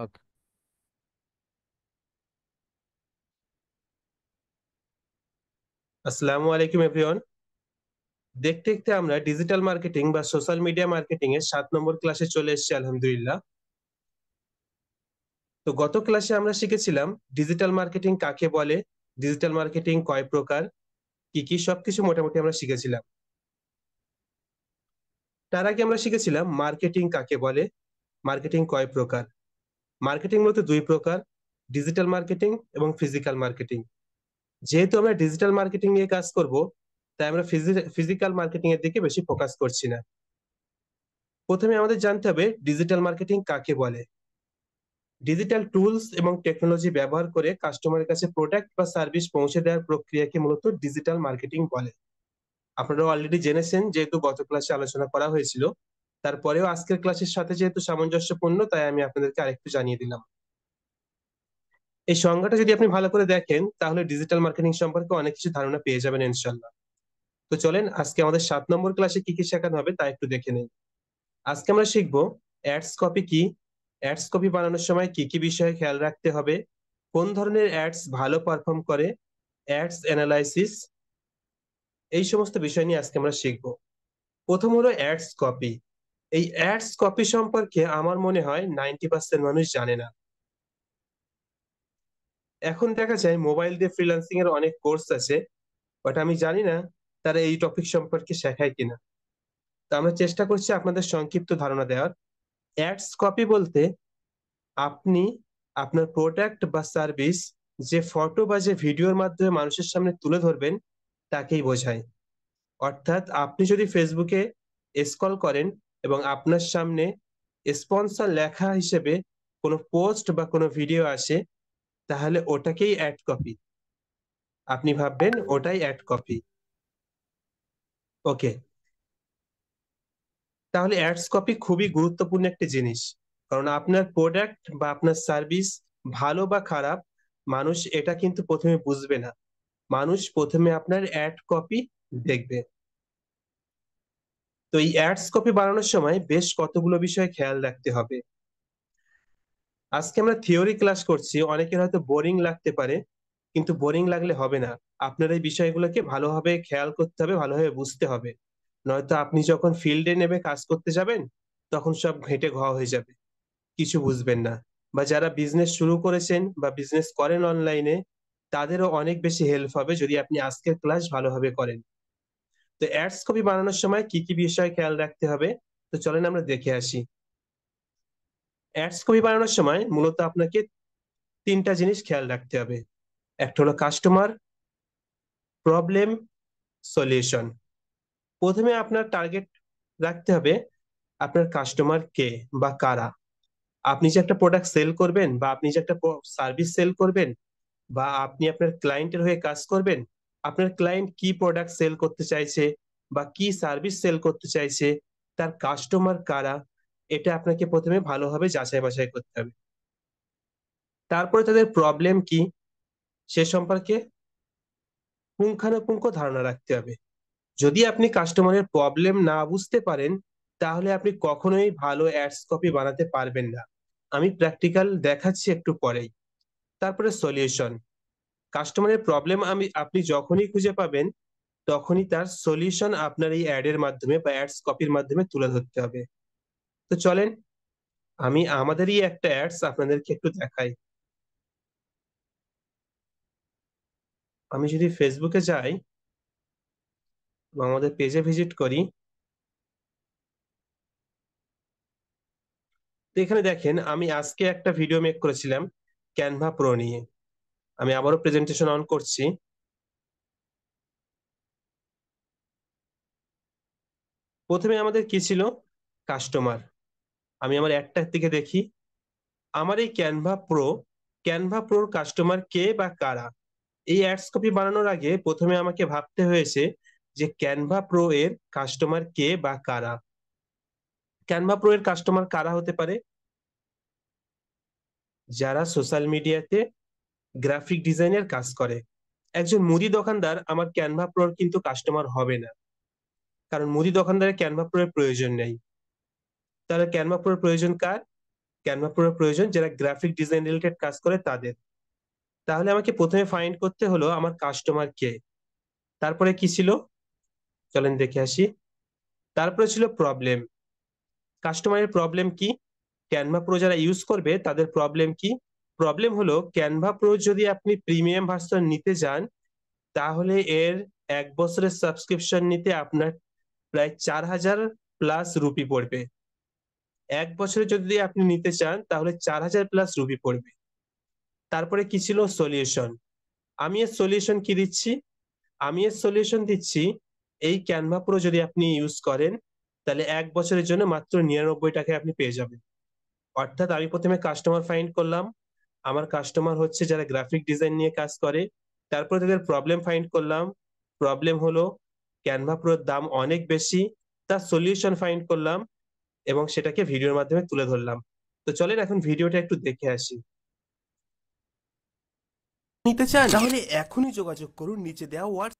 ওকে। আসসালামু আলাইকুম এভরিওয়ান। দেখতে দেখতে আমরা ডিজিটাল মার্কেটিং বা সোশ্যাল মিডিয়া মার্কেটিং এর 7 নম্বর ক্লাসে চলে এসেছি আলহামদুলিল্লাহ। তো গত ক্লাসে আমরা শিখেছিলাম ডিজিটাল মার্কেটিং কাকে বলে, ডিজিটাল মার্কেটিং কয় প্রকার, কি কি সবকিছু মোটামুটি আমরা শিখেছিলাম। তার আগে আমরা শিখেছিলাম মার্কেটিং কাকে বলে, মার্কেটিং কয় প্রকার। মার্কেটিং মূলত দুই প্রকার, ডিজিটাল মার্কেটিং এবং ফিজিক্যাল মার্কেটিং। যেহেতু আমরা ডিজিটাল মার্কেটিং নিয়ে কাজ করব, তাই আমরা ফিজিক্যাল মার্কেটিং এর দিকে বেশি ফোকাস করছি না। প্রথমে আমাদের জানতে হবে ডিজিটাল মার্কেটিং কাকে বলে। ডিজিটাল টুলস এবং টেকনোলজি ব্যবহার করে কাস্টমারের কাছে প্রোডাক্ট বা সার্ভিস পৌঁছে দেওয়ার প্রক্রিয়াকে মূলত ডিজিটাল মার্কেটিং বলে। আপনারা অলরেডি জেনেছেন, যেহেতু গত ক্লাসে আলোচনা করা হয়েছিল। তারপরেও আজকের ক্লাসের সাথে যেহেতু সামঞ্জস্যপূর্ণ, তাই আমি আপনাদেরকে আরেকটু জানিয়ে দিলাম। এই সংজ্ঞাটা যদি আপনি ভালো করে দেখেন, তাহলে ডিজিটাল মার্কেটিং সম্পর্কে অনেক কিছু ধারণা পেয়ে যাবেন ইনশাল্লাহ। তো চলেন আজকে আমাদের 7 নম্বর ক্লাসে কি কি শেখানো হবে তা একটু দেখে নেই। আজকে আমরা শিখবো অ্যাডস কপি কি, অ্যাডস কপি বানানোর সময় কি কি বিষয়ে খেয়াল রাখতে হবে, কোন ধরনের অ্যাডস ভালো পারফর্ম করে, অ্যাডস অ্যানালাইসিস, এই সমস্ত বিষয় নিয়ে আজকে আমরা শিখবো। প্রথম হলো অ্যাডস কপি। এই অ্যাডস কপি সম্পর্কে আমার মনে হয় 90% মানুষ জানে না। এখন দেখা যায় মোবাইল দিয়ে ফ্রিল্যান্সিং এর অনেক কোর্স আছে, বাট আমি জানি না তারা এই টপিক সম্পর্কে শেখায় কিনা। তো আমরা চেষ্টা করছি আপনাদের সংক্ষিপ্ত ধারণা দেওয়ার। অ্যাডস কপি বলতে আপনি আপনার প্রোডাক্ট বা সার্ভিস যে ফটো বা যে ভিডিওর মাধ্যমে মানুষের সামনে তুলে ধরবেন, তাকেই বোঝায়। অর্থাৎ আপনি যদি ফেসবুকে স্ক্রল করেন এবং আপনার সামনে স্পন্সর লেখা হিসেবে কোনো পোস্ট বা কোনো ভিডিও আসে, তাহলে ওটাকেই অ্যাড কপি। আপনি ভাববেন ওটাই অ্যাড কপি। ওকে। তাহলে অ্যাডস কপি খুবই গুরুত্বপূর্ণ একটি জিনিস। কারণ আপনার প্রোডাক্ট বা আপনার সার্ভিস ভালো বা খারাপ, মানুষ এটা কিন্তু প্রথমে বুঝবে না। মানুষ প্রথমে আপনার অ্যাড কপি দেখবে। তো এই অ্যাডস কপি বানানোর সময় বেশ কতগুলো বিষয় খেয়াল রাখতে হবে। আজকে আমরা থিওরি ক্লাস করছি, অনেকের হয়তো বোরিং লাগতে পারে, কিন্তু বোরিং লাগলে হবে না। আপনার এই বিষয়গুলোকে ভালোভাবে খেয়াল করতে হবে, ভালোভাবে বুঝতে হবে। নয়তো আপনি যখন ফিল্ডে নেমে কাজ করতে যাবেন, তখন সব ঘেঁটে ঘ হয়ে যাবে, কিছু বুঝবেন না। বা যারা বিজনেস শুরু করেছেন বা বিজনেস করেন অনলাইনে, তাদেরও অনেক বেশি হেল্প হবে যদি আপনি আজকের ক্লাস ভালোভাবে করেন। তো অ্যাডস কপি বানানোর সময় কি কি বিষয় খেয়াল রাখতে হবে, তো চলেন আমরা দেখে আসি। অ্যাডস কপি বানানোর সময় মূলত আপনাকে তিনটা জিনিস খেয়াল রাখতে হবে। একটা হলো কাস্টমার, প্রবলেম, সলিউশন। প্রথমে আপনার টার্গেট রাখতে হবে আপনার কাস্টমার কে বা কারা। আপনি যে একটা প্রোডাক্ট সেল করবেন বা আপনি যে একটা সার্ভিস সেল করবেন, বা আপনি আপনার ক্লায়েন্টের হয়ে কাজ করবেন, আপনার ক্লায়েন্ট কি প্রোডাক্ট সেল করতে চাইছে বা কি সার্ভিস সেল করতে চাইছে, তার কাস্টমার কারা, এটা আপনাকে প্রথমে ভালোভাবে যাচাই বাছাই করতে হবে। তারপরে তাদের প্রবলেম কি, সে সম্পর্কে পুঙ্খানুপুঙ্খ ধারণা রাখতে হবে। যদি আপনি কাস্টমারের প্রবলেম না বুঝতে পারেন, তাহলে আপনি কখনোই ভালো অ্যাডস কপি বানাতে পারবেন না। আমি প্র্যাকটিক্যাল দেখাচ্ছি একটু পরেই। তারপরে সলিউশন। কাস্টমারের প্রবলেম আপনি যখনই খুঁজে পাবেন, তখনই তার সলিউশন আপনার এই অ্যাড এর মাধ্যমে বা অ্যাডস কপির মাধ্যমে তুলে ধরতে হবে। তো চলেন আমি আমাদেরই একটা অ্যাডস আপনাদেরকে একটু দেখাই। আমি যদি ফেসবুকে যাই বা আমাদের পেজে ভিজিট করি, তো এখানে দেখেন আমি আজকে একটা ভিডিও মেক করেছিলাম ক্যানভা প্রো নিয়ে। আমি আবারও প্রেজেন্টেশন অন করছি। প্রথমে আমাদের কি ছিল, কাস্টমার। আমি আমার একটার দিকে দেখি, আমার এই ক্যানভা প্রোর কাস্টমার কে বা কারা। এই অ্যাডস কপি বানানোর আগে প্রথমে আমাকে ভাবতে হয়েছে যে ক্যানভা প্রো এর কাস্টমার কে বা কারা। ক্যানভা প্রো এর কাস্টমার কারা হতে পারে, যারা সোশ্যাল মিডিয়াতে গ্রাফিক ডিজাইনের কাজ করে। একজন মুদি দোকানদার আমার ক্যানভা প্রোর কিন্তু কাস্টমার হবে না, কারণ মুদি দোকানদারের ক্যানভা প্রো এর প্রয়োজন নেই। তাহলে ক্যানভা প্রোর প্রয়োজন কার, ক্যানভা প্রোর প্রয়োজন যারা গ্রাফিক ডিজাইন রিলেটেড কাজ করে তাদের। তাহলে আমাকে প্রথমে ফাইন্ড করতে হলো আমার কাস্টমার কে। তারপরে কি ছিল, চলেন দেখে আসি। তারপরে ছিল প্রবলেম। কাস্টমারের প্রবলেম কি, ক্যানভা প্রো যারা ইউজ করবে তাদের প্রবলেম কি। প্রবলেম হলো ক্যানভা প্রো যদি আপনি প্রিমিয়াম ভার্সন নিতে যান, তাহলে এর 1 বছরের সাবস্ক্রিপশন নিতে আপনার প্রায় 4,000+ রুপি পড়বে। 1 বছরে যদি আপনি নিতে চান তাহলে 4,000+ রুপি পড়বে। তারপরে কি ছিল, সলিউশন। আমি এর সলিউশন কি দিচ্ছি, আমি এর সলিউশন দিচ্ছি এই ক্যানভা প্রো যদি আপনি ইউজ করেন তাহলে 1 বছরের জন্য মাত্র 99 টাকায় আপনি পেয়ে যাবেন। অর্থাৎ আমি প্রথমে কাস্টমার ফাইন্ড করলাম, আমার কাস্টমার হচ্ছে যারা গ্রাফিক ডিজাইন নিয়ে কাজ করে। তারপর তাদের প্রবলেম ফাইন্ড করলাম, প্রবলেম হলো ক্যানভা প্রোর দাম অনেক বেশি। তার সলিউশন ফাইন্ড করলাম এবং সেটাকে ভিডিওর মাধ্যমে তুলে ধরলাম। তো চলেন এখন ভিডিওটা একটু দেখে আসি। নিতে চান তাহলে এখনই যোগাযোগ করুন নিচে দেওয়া হোয়াটস।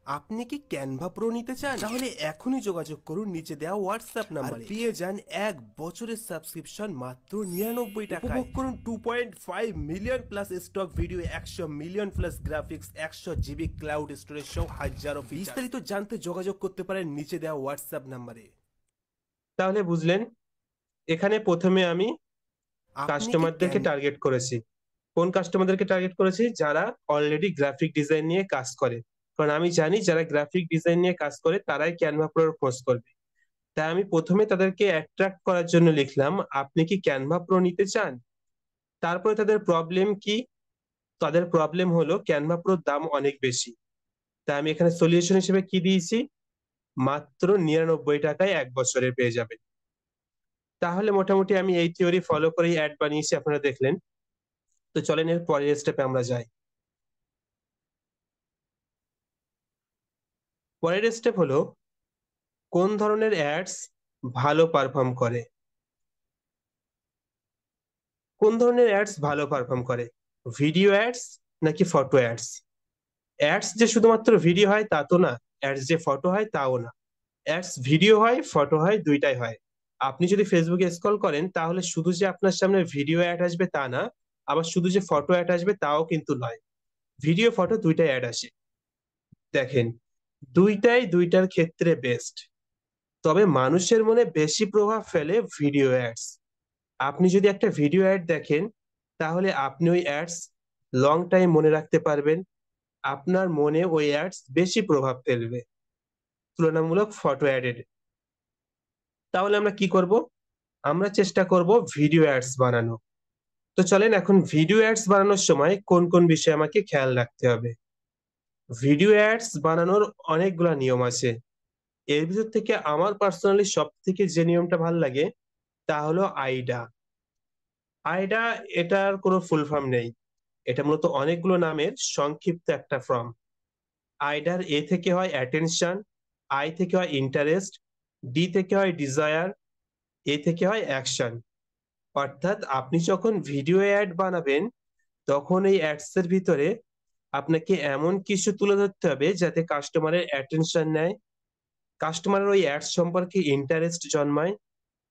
আপনি কি ক্যানভা প্রো নিতে চান তাহলে এখনই যোগাযোগ করুন নিচে দেওয়া হোয়াটসঅ্যাপ নাম্বারে, পেয়ে যান 1 বছরের সাবস্ক্রিপশন মাত্র 99 টাকায়। উপভোগ করুন 2.5 million plus stock video, 100 million plus graphics, 100 GB cloud storage সহ হাজারো বিস্তারিত জানতে যোগাযোগ করতে পারেন নিচে দেওয়া হোয়াটসঅ্যাপ নাম্বারে। তাহলে বুঝলেন, এখানে প্রথমে আমি আপনি কি কাস্টমারদেরকে টার্গেট করেছি। কোন কাস্টমারদেরকে টার্গেট করেছি, যারা অলরেডি গ্রাফিক ডিজাইন নিয়ে কাজ করে। কারণ আমি জানি যারা গ্রাফিক ডিজাইন নিয়ে কাজ করে তারাই ক্যানভা প্রোর খোঁজ করবে। তাই আমি প্রথমে তাদেরকে অ্যাট্রাক্ট করার জন্য লিখলাম, আপনি কি ক্যানভা প্রো নিতে চান। তারপরে তাদের প্রবলেম কি, তাদের প্রবলেম হলো ক্যানভা প্রোর দাম অনেক বেশি। তাই আমি এখানে সলিউশন হিসেবে কি দিয়েছি, মাত্র 99 টাকায় 1 বছরে পেয়ে যাবেন। তাহলে মোটামুটি আমি এই থিওরি ফলো করেই অ্যাড বানিয়েছি, আপনারা দেখলেন। তো চলেন এর পরের স্টেপে আমরা যাই। পরের স্টেপ হলো কোন ধরনের অ্যাডস ভালো পারফর্ম করে। কোন ধরনের অ্যাডস ভালো পারফর্ম করে, ভিডিও অ্যাডস নাকি ফটো অ্যাডস। অ্যাডস যে শুধুমাত্র ভিডিও হয় তা তো না, অ্যাডস যে ফটো হয় তাও না। অ্যাডস ভিডিও হয়, ফটো হয়, দুইটাই হয়। আপনি যদি ফেসবুকে স্ক্রল করেন তাহলে শুধু যে আপনার সামনে ভিডিও অ্যাড আসবে তা না, আবার শুধু যে ফটো অ্যাড আসবে তাও কিন্তু নয়। ভিডিও ফটো দুইটাই অ্যাড আসে। দেখেন, দুইটাই দুইটার ক্ষেত্রে বেস্ট। তবে মানুষের মনে বেশি প্রভাব ফেলে ভিডিও অ্যাডস। আপনি যদি একটা ভিডিও অ্যাড দেখেন তাহলে আপনি ওই অ্যাডস লং টাইম মনে রাখতে পারবেন। আপনার মনে ওই অ্যাডস বেশি প্রভাব ফেলবে তুলনামূলক ফটো অ্যাডের। তাহলে আমরা কি করব, আমরা চেষ্টা করব ভিডিও অ্যাডস বানানো। তো চলেন এখন ভিডিও অ্যাডস বানানোর সময় কোন কোন বিষয় আমাকে খেয়াল রাখতে হবে। ভিডিও অ্যাডস বানানোর অনেকগুলা নিয়ম আছে। এর ভিতর থেকে আমার পার্সোনালি সব থেকে যে নিয়মটা ভালো লাগে তা হলো আইডা। আইডা, এটার কোনো ফুল ফর্ম নেই, এটা মূলত অনেকগুলো নামের সংক্ষিপ্ত একটা ফর্ম। আইডার এ থেকে হয় অ্যাটেনশন, আই থেকে হয় ইন্টারেস্ট, ডি থেকে হয় ডিজায়ার, এ থেকে হয় অ্যাকশন। অর্থাৎ আপনি যখন ভিডিও অ্যাড বানাবেন তখন এই অ্যাডস এর ভিতরে আপনাকে এমন কিছু তুলে ধরতে হবে যাতে কাস্টমারের অ্যাটেনশন নেয়, কাস্টমারের ওই অ্যাডস সম্পর্কে ইন্টারেস্ট জন্মায়,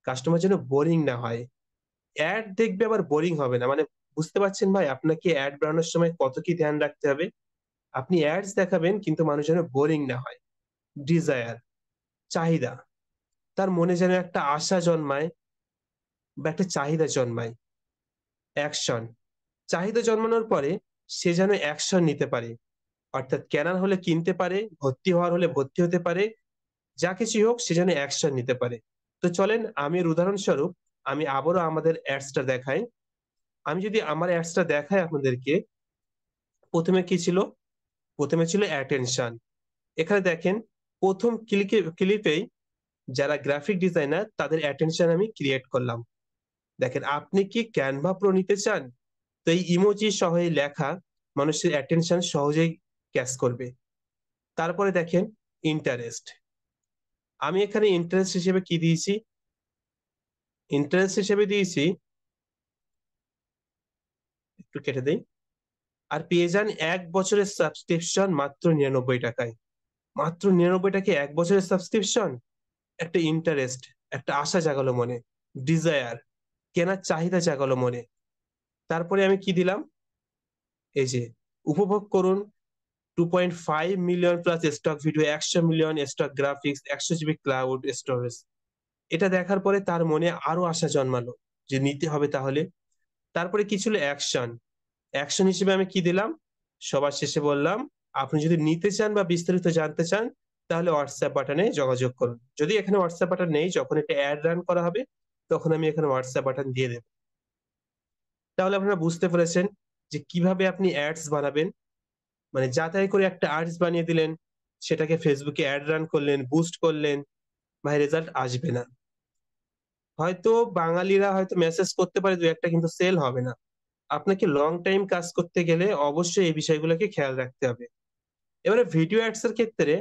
কাস্টমার যেন বোরিং না হয়। অ্যাড দেখবে আবার বোরিং হবে না, মানে বুঝতে পারছেন ভাই আপনাকে অ্যাড বানানোর সময় কত কি ধ্যান রাখতে হবে। আপনি অ্যাডস দেখাবেন কিন্তু মানুষ যেন বোরিং না হয়। ডিজায়ার, চাহিদা, তার মনে যেন একটা আশা জন্মায় বা একটা চাহিদা জন্মায়। অ্যাকশন, চাহিদা জন্মানোর পরে সে যেন অ্যাকশন নিতে পারে, অর্থাৎ কেনার হলে কিনতে পারে, ভর্তি হওয়ার হলে ভর্তি হতে পারে, যা কিছু হোক সে যেন অ্যাকশন নিতে পারে। তো চলেন আমি এর উদাহরণস্বরূপ আমি আবারও আমাদের অ্যাডসটা দেখাই। আমি যদি আমার অ্যাডসটা দেখাই আপনাদেরকে, প্রথমে কি ছিল, প্রথমে ছিল অ্যাটেনশন। এখানে দেখেন প্রথম ক্লিপেই যারা গ্রাফিক ডিজাইনার তাদের অ্যাটেনশন আমি ক্রিয়েট করলাম। দেখেন, আপনি কি ক্যানভা প্রো নিতে চান, তো এই ইমোজি সহ এই লেখা মানুষের অ্যাটেনশন সহজেই ক্যাচ করবে। তারপরে দেখেন ইন্টারেস্ট, আমি এখানে ইন্টারেস্ট হিসেবে কি দিয়েছি, ইন্টারেস্ট হিসেবে দিয়েছি, একটু কেটে দেই, আর পেয়ে যান 1 বছরের সাবস্ক্রিপশন মাত্র 99 টাকায়। মাত্র 99 টাকায় 1 বছরের সাবস্ক্রিপশন, একটা ইন্টারেস্ট, একটা আশা জাগালো মনে। ডিজায়ার, কেনার চাহিদা জাগালো মনে। তারপরে আমি কি দিলাম, এই যে উপভোগ করুন 2.5 million plus stock video, 100 million stock graphics, 100 GB cloud storage. এটা দেখার পরে তার মনে আরো আশা জন্মালো যে নিতে হবে তাহলে। তারপরে কি ছিল, অ্যাকশন। অ্যাকশন হিসেবে আমি কি দিলাম, সবার শেষে বললাম আপনি যদি নিতে চান বা বিস্তারিত জানতে চান তাহলে হোয়াটসঅ্যাপ বাটনে যোগাযোগ করুন। যদি এখানে হোয়াটসঅ্যাপ বাটন নেই, যখন এটা অ্যাড রান করা হবে তখন আমি এখানে হোয়াটসঅ্যাপ বাটন দিয়ে দেব। তাহলে আপনারা বুঝতে পেরেছেন যে কিভাবে আপনি অ্যাডস বানাবেন। মানে যাচাই করে একটা অ্যাডস বানিয়ে দিলেন, সেটাকে ফেসবুকে অ্যাড রান করলেন, বুস্ট করলেন, ভাই রেজাল্ট আসবে না। হয়তো বাঙালিরা হয়তো মেসেজ করতে পারে দু একটা, কিন্তু সেল হবে না। আপনাকে লং টাইম কাজ করতে গেলে অবশ্যই এই বিষয়গুলোকে খেয়াল রাখতে হবে। এবারে ভিডিও অ্যাডস এর ক্ষেত্রে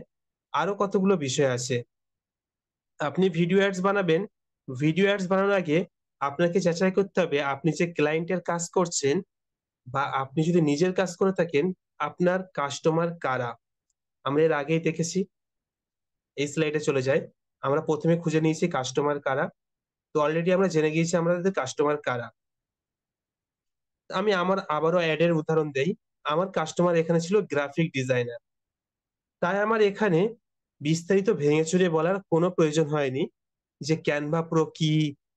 আরো কতগুলো বিষয় আছে। আপনি ভিডিও অ্যাডস বানাবেন, ভিডিও অ্যাডস বানানোর আগে আপনাকে যাচাই করতে হবে আপনি যে ক্লায়েন্টের কাজ করছেন বা আপনি যদি নিজের কাজ করে থাকেন, আপনার কাস্টমার কারা। আমরা এর আগেই দেখেছি, এই স্লাইডে চলে যাই। আমরা প্রথমে খুঁজে নিয়েছি কাস্টমার কারা। তো অলরেডি আমরা জেনে গিয়েছি আমাদের কাস্টমার কারা। আমি আমার আবারও অ্যাড এর উদাহরণ দেই। আমার কাস্টমার এখানে ছিল গ্রাফিক ডিজাইনার। তাই আমার এখানে বিস্তারিত ভেঙে চুরে বলার কোনো প্রয়োজন হয়নি যে ক্যানভা প্রো কি,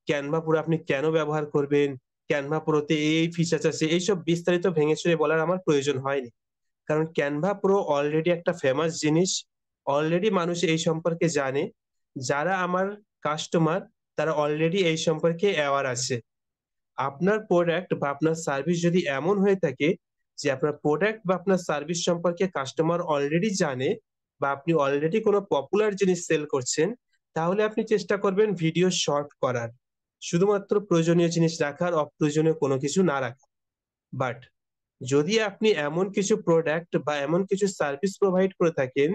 ক্যানভা প্রো আপনি কেন ব্যবহার করবেন, ক্যানভা প্রোতে এই ফিচার আছে, এইসব বিস্তারিত ভেঙে চুরে বলার আমার প্রয়োজন হয়নি। কারণ ক্যানভা প্রো অলরেডি একটা ফেমাস জিনিস, অলরেডি মানুষ এই সম্পর্কে জানে। যারা আমার কাস্টমার তারা অলরেডি এই সম্পর্কে অ্যাওয়ার আছে। আপনার প্রোডাক্ট বা আপনার সার্ভিস যদি এমন হয়ে থাকে যে আপনার প্রোডাক্ট বা আপনার সার্ভিস সম্পর্কে কাস্টমার অলরেডি জানে, বা আপনি অলরেডি কোনো পপুলার জিনিস সেল করছেন, তাহলে আপনি চেষ্টা করবেন ভিডিও শর্ট করার, শুধুমাত্র প্রয়োজনীয় জিনিস রাখার, অপ্রয়োজনীয় কোনো কিছু না রাখার। বাট যদি আপনি এমন কিছু প্রোডাক্ট বা এমন কিছু সার্ভিস প্রোভাইড করে থাকেন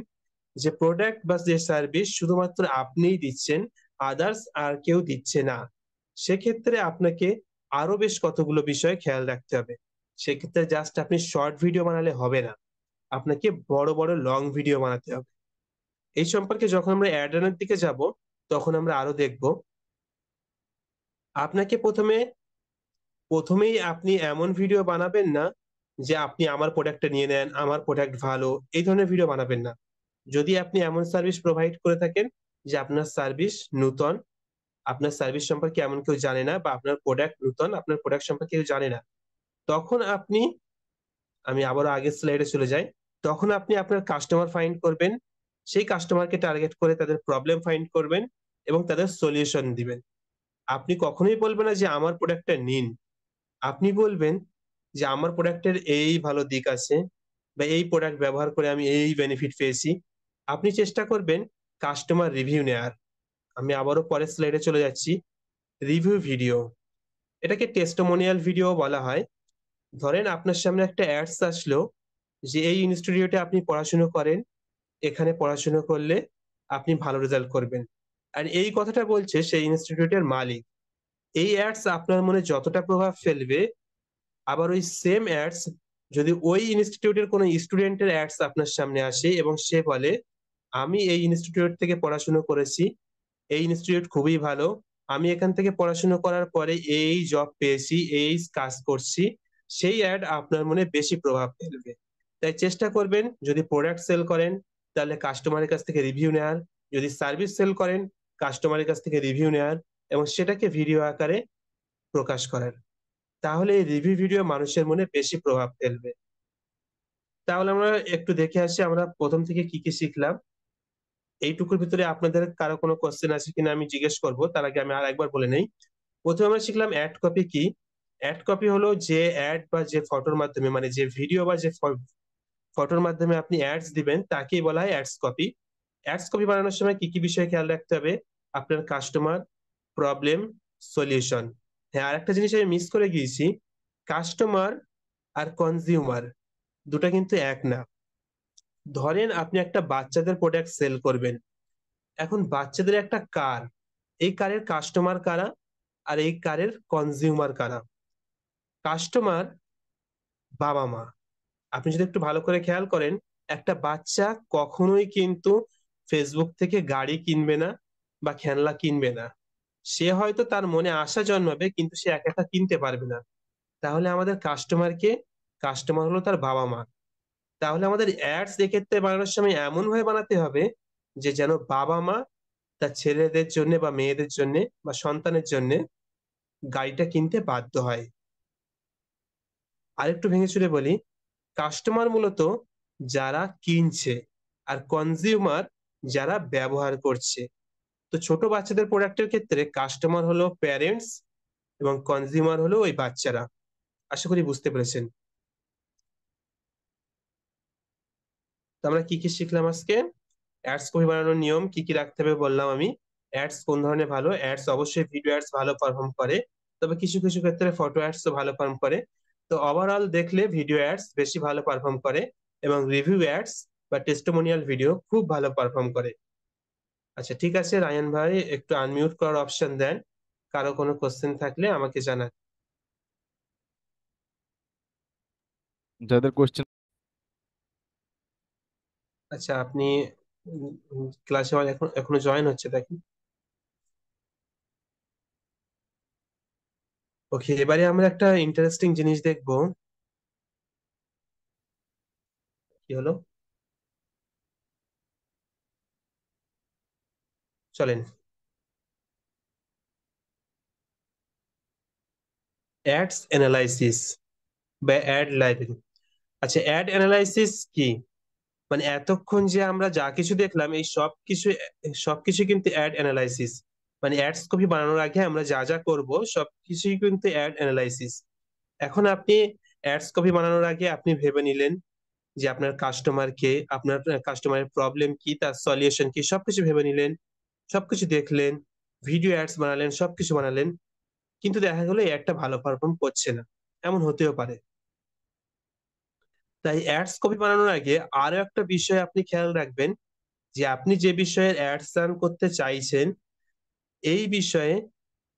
যে প্রোডাক্ট বা যে সার্ভিস শুধুমাত্র আপনিই দিচ্ছেন, আদার্স আর কেউ দিচ্ছে না, সেক্ষেত্রে আপনাকে আরো বেশ কতগুলো বিষয় খেয়াল রাখতে হবে। সেক্ষেত্রে জাস্ট আপনি শর্ট ভিডিও বানালে হবে না, আপনাকে বড় বড় লং ভিডিও বানাতে হবে। এই সম্পর্কে যখন আমরা অ্যাডানের দিকে যাব তখন আমরা আরো দেখব। আপনাকে প্রথমেই আপনি এমন ভিডিও বানাবেন না যে আপনি আমার প্রোডাক্টটা নিয়ে নেন, আমার প্রোডাক্ট ভালো, এই ধরনের ভিডিও বানাবেন না। যদি আপনি এমন সার্ভিস প্রোভাইড করে থাকেন যে আপনার সার্ভিস নূতন, আপনার সার্ভিস সম্পর্কে এমন কেউ জানে না, বা আপনার প্রোডাক্ট নূতন, আপনার প্রোডাক্ট সম্পর্কে কেউ জানে না, তখন আপনি, আমি আবারও আগের স্লাইডে চলে যাই, তখন আপনি আপনার কাস্টমার ফাইন্ড করবেন, সেই কাস্টমারকে টার্গেট করে তাদের প্রবলেম ফাইন্ড করবেন এবং তাদের সলিউশন দিবেন। আপনি কখনোই বলবেন না যে আমার প্রোডাক্টটা নিন, আপনি বলবেন যে আমার প্রোডাক্টের এই ভালো দিক আছে, বা এই প্রোডাক্ট ব্যবহার করে আমি এই বেনিফিট পেয়েছি। আপনি চেষ্টা করবেন কাস্টমার রিভিউ নেয়ার। আমি আবারও পরের স্লাইডে চলে যাচ্ছি। রিভিউ ভিডিও, এটাকে টেস্টিমোনিয়াল ভিডিও বলা হয়। ধরেন আপনার সামনে একটা অ্যাডস আসলো যে এই ইনস্টিটিউটে আপনি পড়াশোনা করেন, এখানে পড়াশোনা করলে আপনি ভালো রেজাল্ট করবেন, আর এই কথাটা বলছে সেই ইনস্টিটিউটের মালিক। এই অ্যাডস আপনার মনে যতটা প্রভাব ফেলবে, আবার ওই সেম অ্যাডস যদি ওই ইনস্টিটিউটের কোনো স্টুডেন্টের অ্যাডস আপনার সামনে আসে এবং সে বলে আমি এই ইনস্টিটিউট থেকে পড়াশোনা করেছি, এই ইনস্টিটিউট খুবই ভালো, আমি এখান থেকে পড়াশোনা করার পরে এই জব পেয়েছি, এই কাজ করছি, সেই অ্যাড আপনার মনে বেশি প্রভাব ফেলবে। তাই চেষ্টা করবেন যদি প্রোডাক্ট সেল করেন তাহলে কাস্টমারের কাছ থেকে রিভিউ নেওয়ার, যদি সার্ভিস সেল করেন কাস্টমারের কাছ থেকে রিভিউ নেওয়ার, এবং সেটাকে ভিডিও আকারে প্রকাশ করার। তাহলে এই রিভিউ ভিডিও মানুষের মনে বেশি প্রভাব ফেলবে। তাহলে আমরা একটু দেখে আসি আমরা প্রথম থেকে কি কি শিখলাম। এইটুকুর ভিতরে আপনাদের কারো কোনো কোশ্চেন আছে কিনা আমি জিজ্ঞেস করবো, তার আগে আমি আর একবার বলে নেই। প্রথমে আমরা শিখলাম অ্যাড কপি কি। অ্যাড কপি হলো যে অ্যাড বা যে ফটোর মাধ্যমে, মানে যে ভিডিও বা যে ফটোর মাধ্যমে আপনি অ্যাডস দিবেন তাকেই বলা হয় অ্যাডস কপি। অ্যাডস কপি বানানোর সময় কি কি বিষয় খেয়াল রাখতে হবে, আপনার কাস্টমার, প্রবলেম, সলিউশন। হ্যাঁ, আরেকটা জিনিস আমি মিস করে গিয়েছি, কাস্টমার আর কনজিউমার দুটা কিন্তু এক না। ধরেন আপনি একটা বাচ্চাদের প্রোডাক্ট সেল করবেন, এখন বাচ্চাদের একটা কার, এই কারের কাস্টমার কারা আর এই কারের কনজিউমার কারা। কাস্টমার বাবা মা। আপনি যদি একটু ভালো করে খেয়াল করেন, একটা বাচ্চা কখনোই কিন্তু ফেসবুক থেকে গাড়ি কিনবে না বা খেলনা কিনবে না। সে হয়তো তার মনে আশা জন্মাবে, কিন্তু সে একা একা কিনতে পারবে না। তাহলে আমাদের কাস্টমারকে, কাস্টমার হলো তার বাবা মা। তাহলে আমাদের অ্যাডস এক্ষেত্রে বানানোর সময় এমন ভাবে বানাতে হবে যে যেন বাবা মা তার ছেলেদের জন্য বা মেয়েদের জন্য বা সন্তানের জন্য গাড়িটা কিনতে বাধ্য হয়। আরেকটু ভেঙে চুরে বলি, কাস্টমার মূলত যারা কিনছে, আর কনজিউমার যারা ব্যবহার করছে। তো ছোট বাচ্চাদের প্রোডাক্টের ক্ষেত্রে কাস্টমার হলো প্যারেন্টস এবং কনজিউমার হলো ওই বাচ্চারা। আশা করি বুঝতে পেরেছেন। তো আমরা কি কি শিখলাম আজকে? অ্যাডস কপি বানানোর নিয়ম কি কি রাখতে হবে বললাম আমি। অ্যাডস কোন ধরনের ভালো, অ্যাডস অবশ্যই ভিডিও অ্যাডস ভালো পারফর্ম করে, তবে কিছু কিছু ক্ষেত্রে ফটো অ্যাডস ভালো পারফর্ম করে। তো ওভারঅল দেখলে ভিডিও অ্যাডস বেশি ভালো পারফর্ম করে, এবং রিভিউ অ্যাডস বা টেস্টিমোনিয়াল ভিডিও খুব ভালো পারফর্ম করে। আচ্ছা ঠিক আছে রায়ান ভাই, একটু আনমিউট করার অপশন দেন। কারো কোনো কোশ্চেন থাকলে আমাকে জানান। যাদের কোশ্চেন আচ্ছা আপনি ক্লাসে এখনো জয়েন হচ্ছে দেখি। ওকে, এবারে আমরা একটা ইন্টারেস্টিং জিনিস দেখবো। কি হলো, চলেন। অ্যাডস অ্যানালাইসিস বা অ্যাড লাইব্রেরি। আচ্ছা অ্যাড অ্যানালাইসিস কি? মানে এতক্ষণ যে আমরা যা কিছু দেখলাম এই সবকিছু কিন্তু অ্যাড অ্যানালাইসিস। মানে অ্যাডস কপি বানানোর আগে আমরা যা যা করব সবকিছুই কিন্তু অ্যাড অ্যানালাইসিস। এখন আপনি অ্যাডস কপি বানানোর আগে আপনি ভেবে নিলেন যে আপনার কাস্টমারকে, আপনার কাস্টমারের প্রবলেম কি, তার সলিউশন কি, সবকিছু ভেবে নিলেন, সবকিছু দেখলেন, ভিডিও অ্যাডস বানালেন, সবকিছু বানালেন, কিন্তু দেখা গেলো এই একটা ভালো পারফর্ম করছে না। এমন হতেও পারে। তাই অ্যাডস কপি বানানোর আগে আরো একটা বিষয় আপনি খেয়াল রাখবেন, যে আপনি যে বিষয়ের অ্যাডস রান করতে চাইছেন এই বিষয়ে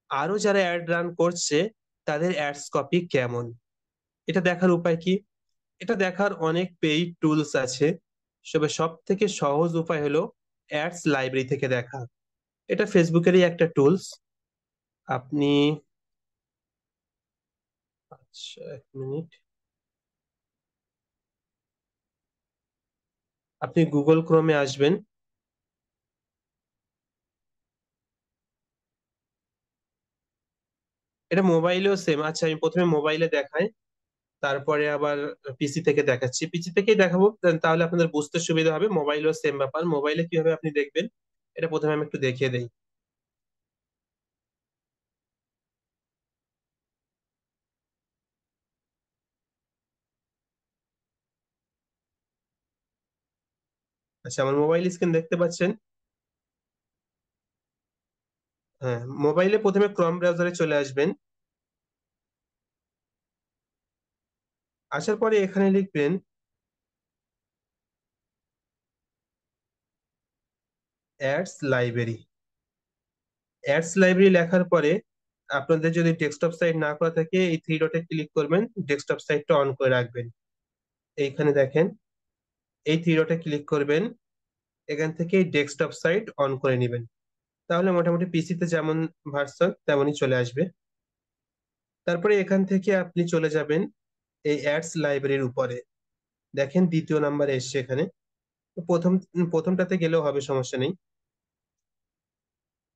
আরো যারা অ্যাড রান করছে তাদের অ্যাডস কপি কেমন। এটা দেখার উপায় কি? এটা দেখার অনেক পেইড টুলস আছে, তবে সব থেকে সহজ উপায় হলো অ্যাডস লাইব্রেরি থেকে দেখা। এটা ফেসবুকেরই একটা টুলস। আপনি, আচ্ছা এক মিনিট, আপনি গুগল ক্রোমে আসবেন। এটা মোবাইলেও সেম। আচ্ছা আমি প্রথমে মোবাইলে দেখাই, তারপরে আবার পিসি থেকে দেখাচ্ছি। পিসি থেকেই দেখাবো, তাহলে আপনাদের বুঝতে সুবিধা হবে। মোবাইলেও সেম ব্যাপার, মোবাইলে কিভাবে আপনি দেখবেন এটা প্রথমে আমি একটু দেখিয়ে দেই। আচ্ছা আমার মোবাইল স্ক্রিন দেখতে পাচ্ছেন? হ্যাঁ, মোবাইলে প্রথমে ক্রোম ব্রাউজারে চলে আসবেন। আসার পরে এখানে লিখবেন অ্যাডস লাইব্রেরি। অ্যাডস লাইব্রেরি লেখার পরে আপনাদের যদি ডেস্কটপ সাইট না করা থাকে এই থ্রি ডটে ক্লিক করবেন, ডেস্কটপ সাইটটা অন করে রাখবেন। এইখানে দেখেন এই থ্রি ডটে ক্লিক করবেন, এখান থেকে ডেস্কটপ সাইট অন করে নেবেন। তাহলে মোটামুটি পিসিতে যেমন ভার্সন তেমনই চলে আসবে। তারপরে এখান থেকে আপনি চলে যাবেন এই অ্যাডস লাইব্রেরির উপরে। দেখেন দ্বিতীয় নাম্বারে এসছে এখানে। তো প্রথমটাতে গেলেও হবে, সমস্যা নেই।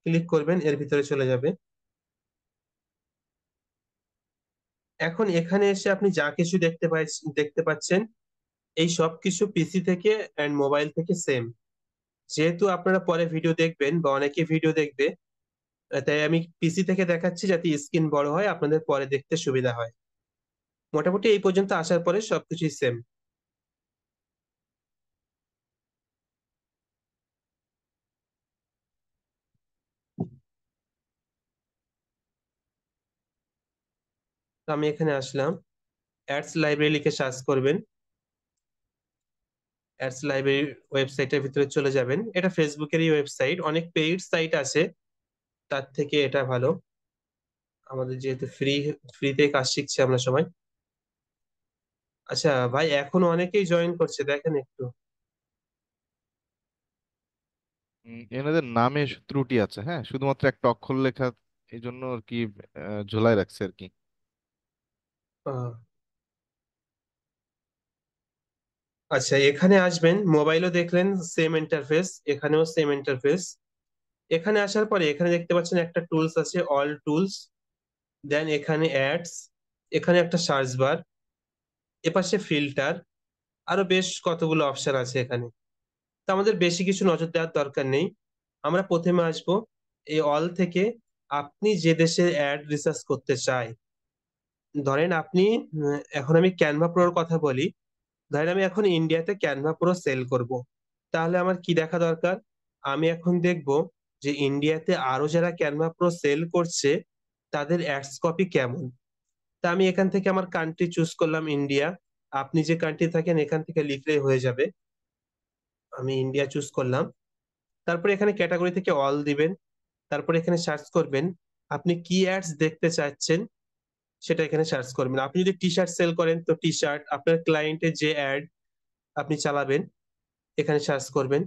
ক্লিক করবেন, এর ভিতরে চলে যাবে। এখন এখানে এসে আপনি যা কিছু দেখতে পাচ্ছেন এই সব কিছু পিসি থেকে এন্ড মোবাইল থেকে সেম। যেহেতু আপনারা পরে ভিডিও দেখবেন বা অনেকে ভিডিও দেখবে, তাই আমি পিসি থেকে দেখাচ্ছি যাতে স্ক্রিন বড় হয়, আপনাদের পরে দেখতে সুবিধা হয়। মোটামুটি এই পর্যন্ত আসার পরে সবকিছুই সেম। তো আমি এখানে আসলাম, অ্যাডস লাইব্রেরি লিখে সার্চ করবেন। অ্যাডস লাইব্রেরি ওয়েবসাইটের ভিতরে চলে যাবেন। এটা ফেসবুকেরই ওয়েবসাইট, অনেক পেইড সাইট আছে, তার থেকে এটা ভালো। আমাদের যেহেতু ফ্রিতে কাজ শিখছি আমরা সবাই। আচ্ছা ভাই, এখনো অনেকেই জয়েন করছে, দেখেন একটু। এনাদের নামে ত্রুটি আছে, হ্যাঁ, শুধুমাত্র একটা অক্ষর লেখা এই জন্য আর কি ঝোলায় রাখছে আর কি। আহ, আচ্ছা, এখানে আসবেন, মোবাইলও দেখলেন সেম ইন্টারফেস, এখানেও সেম ইন্টারফেস। এখানে আসার পরে এখানে দেখতে পাচ্ছেন একটা টুলস আছে, অল টুলস। দেন এখানে অ্যাডস, এখানে একটা সার্চ বার, এপাশে ফিল্টার, আরো বেশ কতগুলো অপশন আছে এখানে। তো আমাদের বেশি কিছু নজর দেওয়ার দরকার নেই। আমরা প্রথমে আসবো এই অল থেকে, আপনি যে দেশের অ্যাড রিসার্চ করতে চাই। ধরেন আপনি এখন আমি ক্যানভা প্রোর কথা বলি। ধরেন আমি এখন ইন্ডিয়াতে ক্যানভা প্রো সেল করব, তাহলে আমার কি দেখা দরকার? আমি এখন দেখব যে ইন্ডিয়াতে আরো যারা ক্যানভা প্রো সেল করছে তাদের অ্যাডস কপি কেমন। তা আমি এখান থেকে আমার কান্ট্রি চুজ করলাম ইন্ডিয়া। আপনি যে কান্ট্রি থাকেন এখান থেকে লিখলেই হয়ে যাবে। আমি ইন্ডিয়া চুজ করলাম। তারপরে এখানে ক্যাটাগরি থেকে অল দিবেন। তারপরে এখানে সার্চ করবেন আপনি কি অ্যাডস দেখতে চাচ্ছেন, সেটা এখানে সার্চ করবেন। আপনি যদি টি শার্ট সেল করেন তো টি শার্ট, আপনার ক্লায়েন্টের যে অ্যাড আপনি চালাবেন এখানে সার্চ করবেন।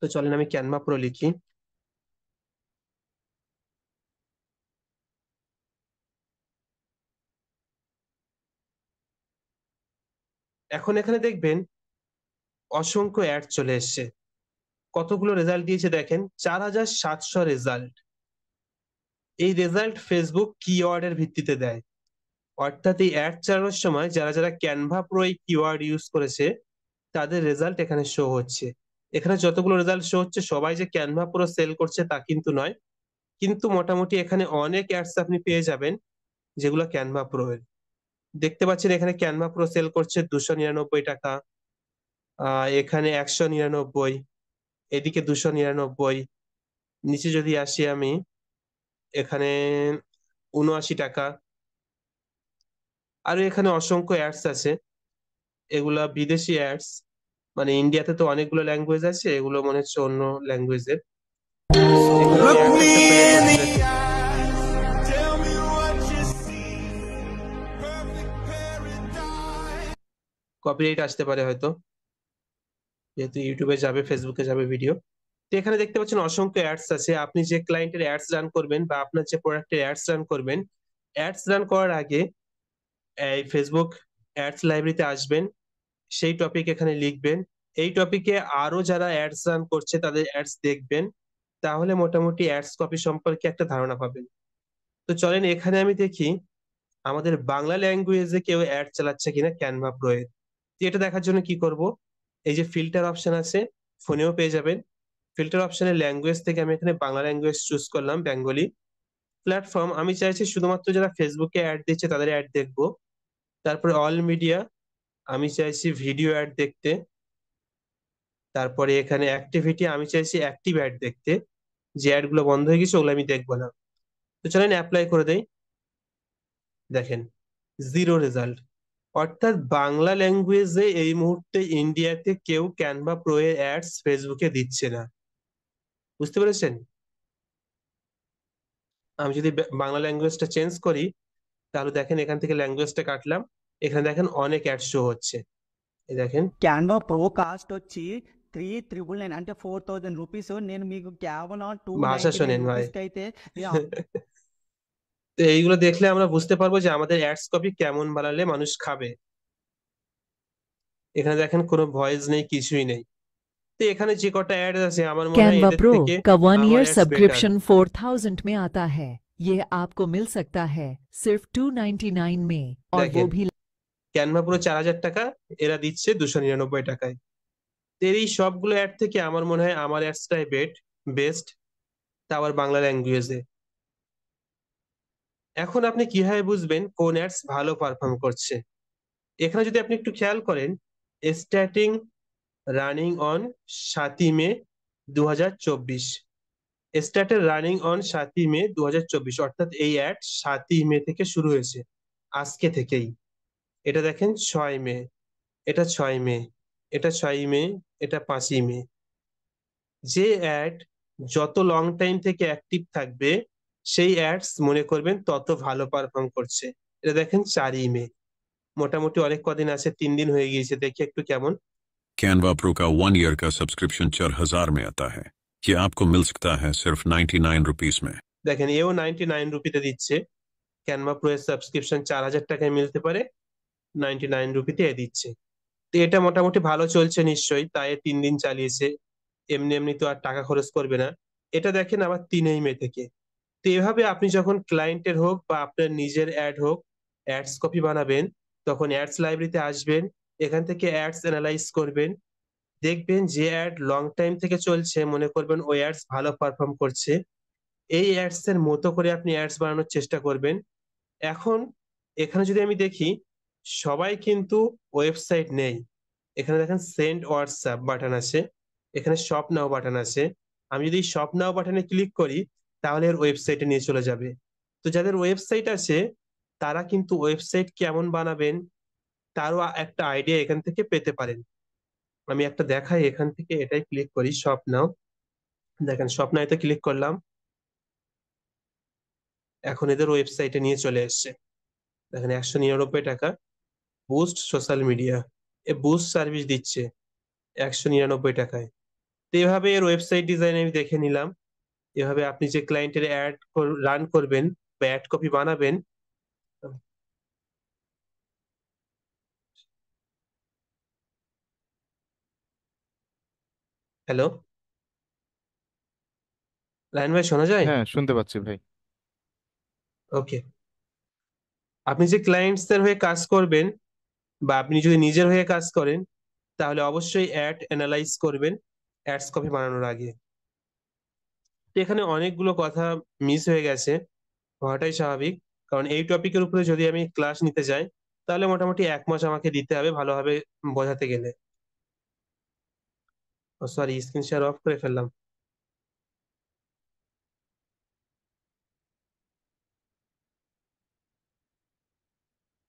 তো চলেন আমি ক্যানভা প্রো লিখি। এখন এখানে দেখবেন অসংখ্য অ্যাড চলে এসেছে। কতগুলো রেজাল্ট দিয়েছে দেখেন, 4700 রেজাল্ট। এই রেজাল্ট ফেসবুক কিওয়ার্ডের ভিত্তিতে দেয়। অর্থাৎ এই অ্যাড চালানোর সময় যারা যারা ক্যানভা প্রো এই কিওয়ার্ড ইউজ করেছে তাদের রেজাল্ট এখানে শো হচ্ছে। এখানে যতগুলো রেজাল্ট শো হচ্ছে সবাই যে ক্যানভা প্রো সেল করছে তা কিন্তু নয়, কিন্তু মোটামুটি এখানে অনেক অ্যাডস আপনি পেয়ে যাবেন যেগুলো ক্যানভা প্রো এর। দেখতে পাচ্ছেন এখানে ক্যানভা প্রো সেল করছে 299 টাকা, এখানে 199, এদিকে 299। নিচে যদি আসি আমি, এখানে 79 টাকা। আর এখানে অসংখ্য অ্যাডস আছে, এগুলা বিদেশি অ্যাডস। মানে ইন্ডিয়াতে তো অনেকগুলো ল্যাঙ্গুয়েজ আছে, এগুলো মনে হচ্ছে অন্য ল্যাঙ্গুয়েজের। এখানে আমি Look অ্যাডস me একটা প্লে in করতে the দেখেন। eyes, tell me what you see. Perfect paradise. Copyright আসতে পারে হয়তো, যেহেতু ইউটিউবে যাবে, ফেসবুকে যাবে ভিডিও। তো এখানে দেখতে পাচ্ছেন অসংখ্য অ্যাডস আছে। আপনি যে ক্লায়েন্টের অ্যাডস রান করবেন বা আপনার যে প্রোডাক্টের অ্যাডস রান করবেন, অ্যাডস রান করার আগে এই ফেসবুক অ্যাডস লাইব্রেরিতে আসবেন, সেই টপিক এখানে লিখবেন। এই টপিকে আরো যারা অ্যাডস রান করছে তাদের অ্যাডস দেখবেন, তাহলে মোটামুটি অ্যাডস কপি সম্পর্কে একটা ধারণা পাবেন। তো চলেন এখানে আমি দেখি আমাদের বাংলা ল্যাঙ্গুয়েজে কেউ অ্যাড চালাচ্ছে কিনা ক্যানভা প্রো এর। তো এটা দেখার জন্য কি করব, এই যে ফিল্টার অপশন আছে, ফোনেও পেয়ে যাবেন। ফিল্টার অপশনের ল্যাঙ্গুয়েজ থেকে আমি এখানে বাংলা ল্যাঙ্গুয়েজ চুজ করলাম, বেঙ্গলি। প্ল্যাটফর্ম আমি চাইছি শুধুমাত্র যারা ফেসবুকে অ্যাড দিচ্ছে তাদের অ্যাড দেখবো। তারপরে অল মিডিয়া, আমি চাইছি ভিডিও অ্যাড দেখতে। তারপরে এখানে অ্যাক্টিভিটি, আমি চাইছি অ্যাক্টিভ অ্যাড দেখতে। যে অ্যাড গুলো বন্ধ হয়ে গেছে ওগুলো আমি দেখবো না। তো চলেন অ্যাপ্লাই করে দেই। দেখেন, জিরো রেজাল্ট। অর্থাৎ বাংলা ল্যাঙ্গুয়েজে এই মুহূর্তে ইন্ডিয়াতে কেউ ক্যানভা প্রো এর অ্যাডস ফেসবুকে দিচ্ছে না। বুঝতে পেরেছেন? আমি যদি বাংলা ল্যাঙ্গুয়েজটা চেঞ্জ করি, তাহলে দেখেন এখান থেকে ল্যাঙ্গুয়েজটা কাটলাম, এখানে দেখেন অনেক অ্যাড শো হচ্ছে। এই দেখেন, క్యాన్వా ప్రో కాస్ట్ వచ్చి 3,999 అంటే 4,000 రూపీస్. నేను మీకు కేవలం ভাষা 299 শোনেন ভাই। రూపీస్కి అయితే তো এইগুলো দেখলে আমরা বুঝতে পারবো যে আমাদের অ্যাডস কপি কেমন বানালে মানুষ খাবে। এখানে দেখেন কোনো ভয়েস নেই, কিছুই নেই। তো এখানে যে কটা অ্যাড আছে আমার মনে হয় कैनवा এদের प्रो থেকে का वन আমার ईयर অ্যাডস বেটার। सब्सक्रिप्शन 4,000 में आता है। ये आपको मिल सकता है सिर्फ 299 में, और वो দেখেন भी ক্যানভা পুরো 4000 টাকা, এরা দিচ্ছে 299 টাকায়। তো এই সবগুলো অ্যাড থেকে আমার মনে হয় আমার অ্যাডসটাই বেস্ট, তা আবার বাংলা ল্যাঙ্গুয়েজে। এখন আপনি কিভাবে বুঝবেন কোন অ্যাডস ভালো পারফর্ম করছে? এখানে যদি আপনি একটু খেয়াল করেন, স্টার্টিং রানিং অন 7ই মে 2024, স্টার্টেড রানিং অন 7ই মে 2024, অর্থাৎ এই অ্যাড 7ই মে থেকে শুরু হয়েছে, আজকে থেকেই। এটা দেখেন 6ই মে, এটা 6ই মে, এটা 6ই মে, এটা 5ই মে। যে অ্যাড যত লং টাইম থেকে অ্যাক্টিভ থাকবে সেই অ্যাডস মনে করবেন তত ভালো পারফর্ম করছে। এটা দেখেন 4ই মে, মোটামুটি অনেক কদিন আছে, 3 দিন হয়ে গিয়েছে। দেখি একটু কেমন। कैनवा प्रो का 1 ईयर का सब्सक्रिप्शन 4,000 में आता है। ये आपको मिल सकता है सिर्फ 99 रुपीस में। দেখেন এও 99 রুপিতে দিচ্ছে। ক্যানভা প্রো এর সাবস্ক্রিপশন 4000 টাকায় মিলতে পারে, 99 রুপিতে এ দিচ্ছে। তো এটা মোটামুটি ভালো চলছে নিশ্চয়ই, তাই 3 দিন চালিয়েছে। এমনি এমনি তো আর টাকা খরচ করবে না। এটা দেখেন আবার 3 মে থেকে। তো এভাবে আপনি যখন ক্লায়েন্টের হোক বা আপনার নিজের অ্যাড হোক, অ্যাডস কপি বানাবেন, তখন অ্যাডস লাইব্রেরিতে আসবেন, এখান থেকে অ্যাডস অ্যানালাইজ করবেন, দেখবেন যে অ্যাড লং টাইম থেকে চলছে, মনে করবেন ওই অ্যাডস ভালো পারফর্ম করছে, এই অ্যাডস এর মতো করে আপনি অ্যাডস বানানোর চেষ্টা করবেন। এখন এখানে যদি আমি দেখি, সবাই কিন্তু ওয়েবসাইট নেই। এখানে দেখেন সেন্ড হোয়াটসঅ্যাপ বাটন আছে, এখানে শপ নাও বাটন আছে। আমি যদি শপ নাও বাটনে ক্লিক করি, তাহলে এর ওয়েবসাইটে নিয়ে চলে যাবে। তো যাদের ওয়েবসাইট আছে, তারা কিন্তু ওয়েবসাইট কেমন বানাবেন তারও একটা আইডিয়া এখান থেকে পেতে পারেন। আমি একটা দেখাই, এখান থেকে এটাই ক্লিক করি, শপ নাও। দেখেন শপ নাওতে ক্লিক করলাম, এখন এদের ওয়েবসাইটে নিয়ে চলে এসেছে। দেখেন 199 টাকা, বুস্ট সোশ্যাল মিডিয়া, এ বুস্ট সার্ভিস দিচ্ছে 199 টাকায়। তো এভাবে এর ওয়েবসাইট ডিজাইন আমি দেখে নিলাম। এভাবে আপনি যে ক্লায়েন্টের অ্যাড রান করবেন বা অ্যাড কপি বানাবেন। হ্যালো, লাইন ভাই শোনা যায়? হ্যাঁ, শুনতে পাচ্ছি ভাই। ওকে। আপনি যে ক্লায়েন্টসদের হয়ে কাজ করবেন বা আপনি যদি নিজের হয়ে কাজ করেন, তাহলে অবশ্যই অ্যাড অ্যানালাইজ করবেন অ্যাডস কপি বানানোর আগে। তো এখানে অনেকগুলো কথা মিস হয়ে গেছে, হওয়াটাই স্বাভাবিক। কারণ এই টপিকের উপরে যদি আমি ক্লাস নিতে যাই, তাহলে মোটামুটি 1 মাস আমাকে দিতে হবে ভালোভাবে বোঝাতে গেলে। সরি, স্ক্রিন শেয়ার অফ করে ফেললাম।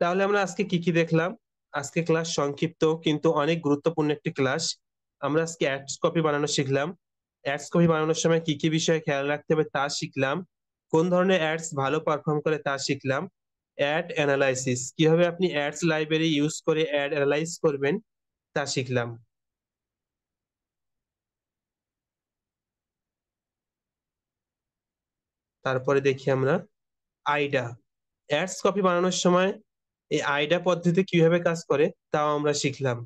তাহলে আমরা আজকে কি কি দেখলাম? আজকে ক্লাস সংক্ষিপ্ত কিন্তু অনেক গুরুত্বপূর্ণ একটি ক্লাস। আমরা আজকে অ্যাডস কপি বানানো শিখলাম। অ্যাডস কপি বানানোর সময় কি কি বিষয়ে খেয়াল রাখতে হবে তা শিখলাম। কোন ধরনের অ্যাডস ভালো পারফর্ম করে তা শিখলাম। অ্যাড অ্যানালাইসিস, কিভাবে আপনি অ্যাডস লাইব্রেরি ইউজ করে অ্যাড অ্যানালাইজ করবেন তা শিখলাম। তারপরে দেখি আমরা আইডা, অ্যাডস কপি বানানোর সময় এই আইডা পদ্ধতি কিভাবে কাজ করে তাও আমরা শিখলাম।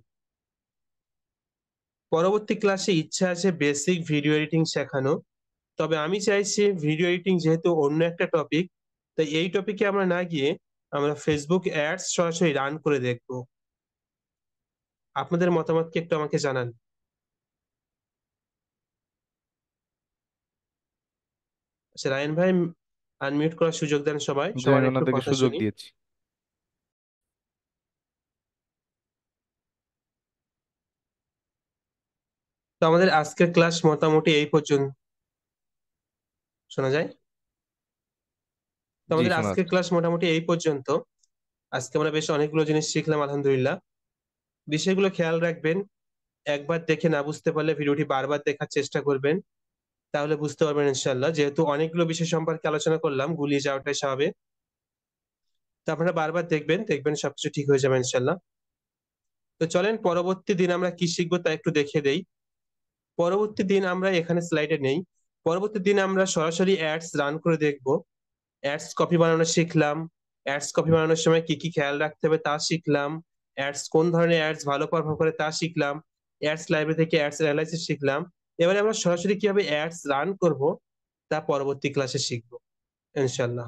পরবর্তী ক্লাসে ইচ্ছা আছে বেসিক ভিডিও এডিটিং শেখানো, তবে আমি চাইছি ভিডিও এডিটিং যেহেতু অন্য একটা টপিক, তাই এই টপিকে আমরা না গিয়ে আমরা ফেসবুক অ্যাডস সরাসরি রান করে দেখব। আপনাদের মতামত কি একটু আমাকে জানান। আচ্ছা রায়ন ভাই, আনমিউট করার সুযোগ দেন, সবাই জি, সবার আমি একটু ওনাদেরকে কথা সুযোগ শুনি। দিয়েছি। তো আমাদের আজকের ক্লাস মোটামুটি এই পর্যন্ত। শোনা যায়? তো জি, আমাদের শোনা আজকের যাচ্ছে। ক্লাস মোটামুটি এই পর্যন্ত। আজকে আমরা বেশ অনেকগুলো জিনিস শিখলাম আলহামদুলিল্লাহ। বিষয়গুলো খেয়াল রাখবেন, একবার দেখে না বুঝতে পারলে ভিডিওটি বারবার দেখার চেষ্টা করবেন, তাহলে বুঝতে পারবেন ইনশাল্লাহ। যেহেতু অনেকগুলো বিষয় সম্পর্কে আলোচনা করলাম, গুলিয়ে যাওয়াটাই স্বাভাবিক। তো আপনারা বারবার দেখবেন, দেখবেন সবকিছু ঠিক হয়ে যাবে ইনশাল্লাহ। তো চলেন পরবর্তী দিন আমরা কি শিখবো তা একটু দেখে দেই। পরবর্তী দিন আমরা এখানে স্লাইডে নেই, পরবর্তী দিন আমরা সরাসরি অ্যাডস রান করে দেখব। অ্যাডস কপি বানানো শিখলাম, অ্যাডস কপি বানানোর সময় কি কি খেয়াল রাখতে হবে তা শিখলাম, অ্যাডস কোন ধরনের অ্যাডস ভালো পারফর্ম করে তা শিখলাম, অ্যাডস লাইব্রেরি থেকে অ্যাডস অ্যানালাইসিস শিখলাম। এবারে আমরা সরাসরি কিভাবে অ্যাডস রান করব তা পরবর্তী ক্লাসে শিখবো ইনশাল্লাহ।